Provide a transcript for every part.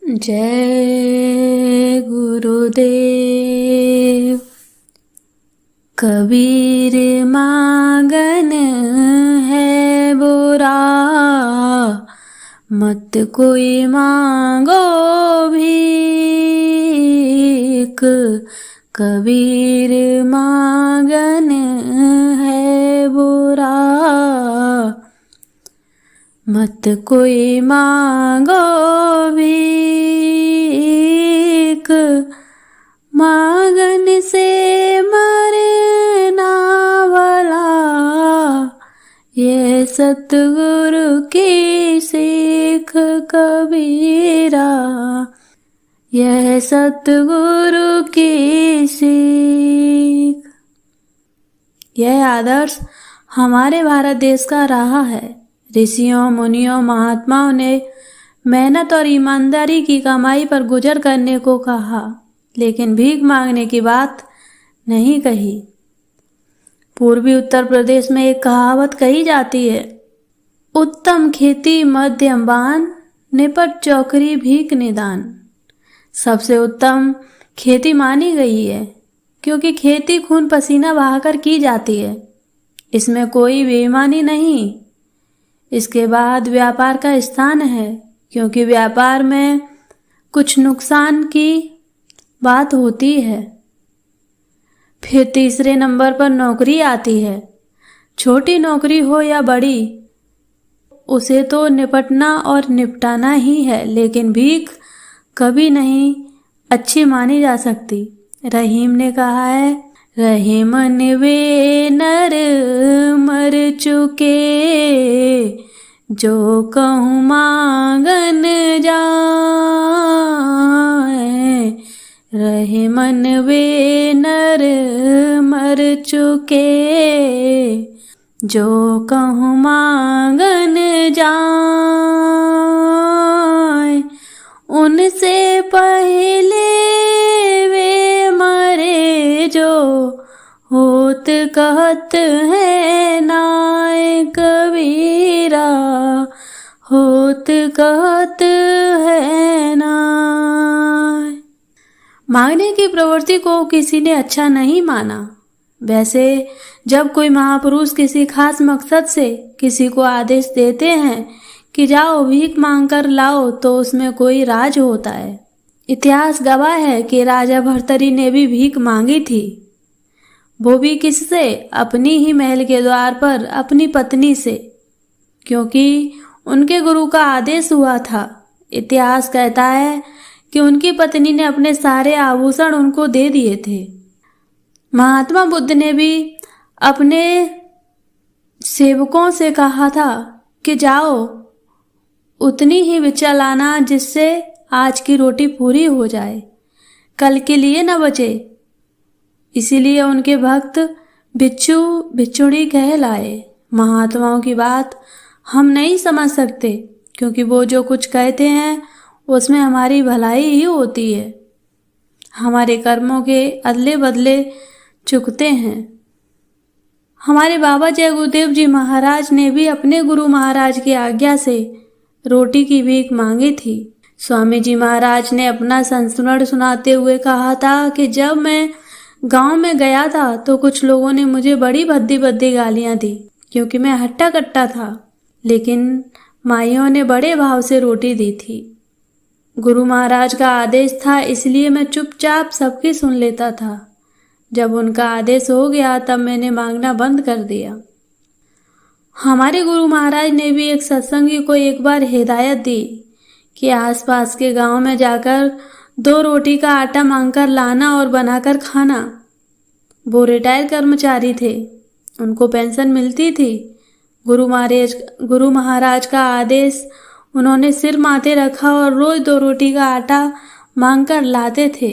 जय गुरुदेव। कबीर मांगन है बुरा, मत कोई मांगो भीख। कबीर मांगन है बुरा, मत कोई मांगो भीख। मांगन से मरना भला, यह सतगुरु की सीख कबीरा, यह सतगुरु की सीख। यह आदर्श हमारे भारत देश का रहा है। ऋषियों, मुनियों, महात्माओं ने मेहनत और ईमानदारी की कमाई पर गुजर करने को कहा, लेकिन भीख मांगने की बात नहीं कही। पूर्वी उत्तर प्रदेश में एक कहावत कही जाती है, उत्तम खेती मध्यम बान, निपट चौकरी भीख निदान। सबसे उत्तम खेती मानी गई है, क्योंकि खेती खून पसीना बहाकर की जाती है, इसमें कोई बेईमानी नहीं। इसके बाद व्यापार का स्थान है, क्योंकि व्यापार में कुछ नुकसान की बात होती है। फिर तीसरे नंबर पर नौकरी आती है। छोटी नौकरी हो या बड़ी, उसे तो निपटना और निपटाना ही है, लेकिन भीख कभी नहीं अच्छी मानी जा सकती। रहीम ने कहा है, रहीम वे नर मर चुके, जो कहूँ मांगन जाए। रहे मन वे नर मर चुके, जो कहूँ मांगन जाए। उनसे पहले वे मरे, जो होत कहत है नाय कबीरा, होत कहत है नाय। मांगने की प्रवृत्ति को किसी ने अच्छा नहीं माना। वैसे जब कोई महापुरुष किसी खास मकसद से किसी को आदेश देते हैं कि जाओ भीख मांग कर लाओ, तो उसमें कोई राज होता है। इतिहास गवाह है कि राजा भर्तरी ने भी भीख मांगी थी। वो भी किससे? अपनी ही महल के द्वार पर अपनी पत्नी से, क्योंकि उनके गुरु का आदेश हुआ था। इतिहास कहता है कि उनकी पत्नी ने अपने सारे आभूषण उनको दे दिए थे। महात्मा बुद्ध ने भी अपने सेवकों से कहा था कि जाओ उतनी ही भिक्षा लाना जिससे आज की रोटी पूरी हो जाए, कल के लिए न बचे। इसीलिए उनके भक्त भिक्षु भिक्षुणी कहलाए। महात्माओं की बात हम नहीं समझ सकते, क्योंकि वो जो कुछ कहते हैं उसमें हमारी भलाई ही होती है। हमारे कर्मों के अदले बदले चुकते हैं। हमारे बाबा जय गुरुदेव जी महाराज ने भी अपने गुरु महाराज की आज्ञा से रोटी की भीख मांगी थी। स्वामी जी महाराज ने अपना संस्मरण सुनाते हुए कहा था कि जब मैं गांव में गया था तो कुछ लोगों ने मुझे बड़ी भद्दी भद्दी गालियां दी, क्योंकि मैं हट्टा कट्टा था, लेकिन माइयों ने बड़े भाव से रोटी दी थी। गुरु महाराज का आदेश था, इसलिए मैं चुपचाप सबकी सुन लेता था। जब उनका आदेश हो गया तब मैंने मांगना बंद कर दिया। हमारे गुरु महाराज ने भी एक सत्संगी को एक बार हिदायत दी कि आसपास के गांव में जाकर 2 रोटी का आटा मांगकर लाना और बनाकर खाना। वो रिटायर कर्मचारी थे, उनको पेंशन मिलती थी। गुरु महाराज का आदेश उन्होंने सिर माथे रखा और रोज 2 रोटी का आटा मांगकर लाते थे,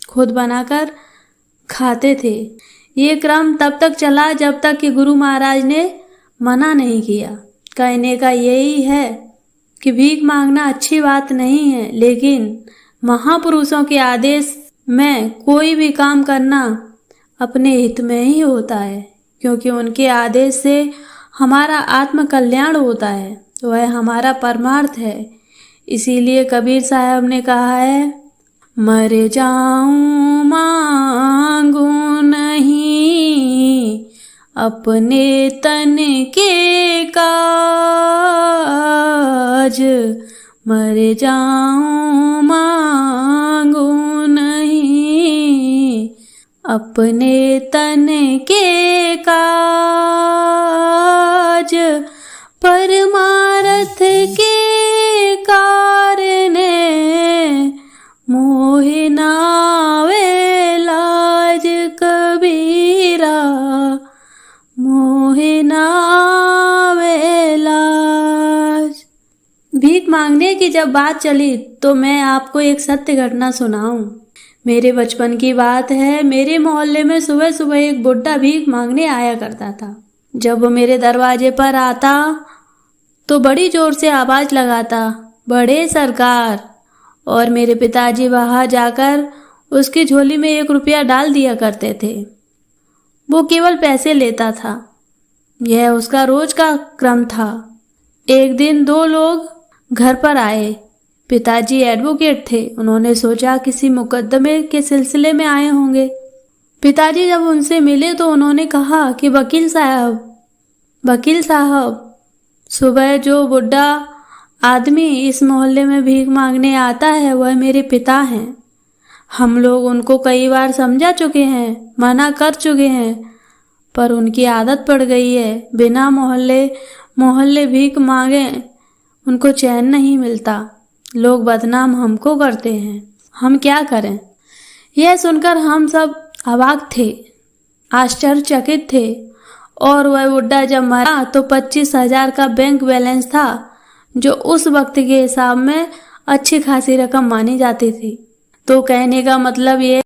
खुद बनाकर खाते थे। ये क्रम तब तक चला जब तक कि गुरु महाराज ने मना नहीं किया। कहने का यही है कि भीख मांगना अच्छी बात नहीं है, लेकिन महापुरुषों के आदेश में कोई भी काम करना अपने हित में ही होता है, क्योंकि उनके आदेश से हमारा आत्म कल्याण होता है, वह हमारा परमार्थ है। इसीलिए कबीर साहब ने कहा है, मर जाऊं मांगू नहीं अपने तन के काज, मर जाऊं मांगू नहीं अपने तन के काज, परमारथ के कारणे मोहि नावे लाज कबीरा, मोहि नावे लाज। भीख मांगने की जब बात चली तो मैं आपको एक सत्य घटना सुनाऊं। मेरे बचपन की बात है। मेरे मोहल्ले में सुबह सुबह एक बुड्ढा भीख मांगने आया करता था। जब वो मेरे दरवाजे पर आता तो बड़ी जोर से आवाज लगाता, बड़े सरकार, और मेरे पिताजी बाहर जाकर उसकी झोली में 1 रुपया डाल दिया करते थे। वो केवल पैसे लेता था, यह उसका रोज का क्रम था। एक दिन 2 लोग घर पर आए। पिताजी एडवोकेट थे। उन्होंने सोचा किसी मुकदमे के सिलसिले में आए होंगे। पिताजी जब उनसे मिले तो उन्होंने कहा कि वकील साहब, सुबह जो बुड्ढा आदमी इस मोहल्ले में भीख मांगने आता है वह मेरे पिता हैं। हम लोग उनको कई बार समझा चुके हैं, मना कर चुके हैं, पर उनकी आदत पड़ गई है। बिना मोहल्ले भीख मांगे उनको चैन नहीं मिलता। लोग बदनाम हमको करते हैं, हम क्या करें। यह सुनकर हम सब अवाक थे, आश्चर्यचकित थे। और वह बुड्ढा जब मरा तो 25,000 का बैंक बैलेंस था, जो उस वक्त के हिसाब में अच्छी खासी रकम मानी जाती थी। तो कहने का मतलब ये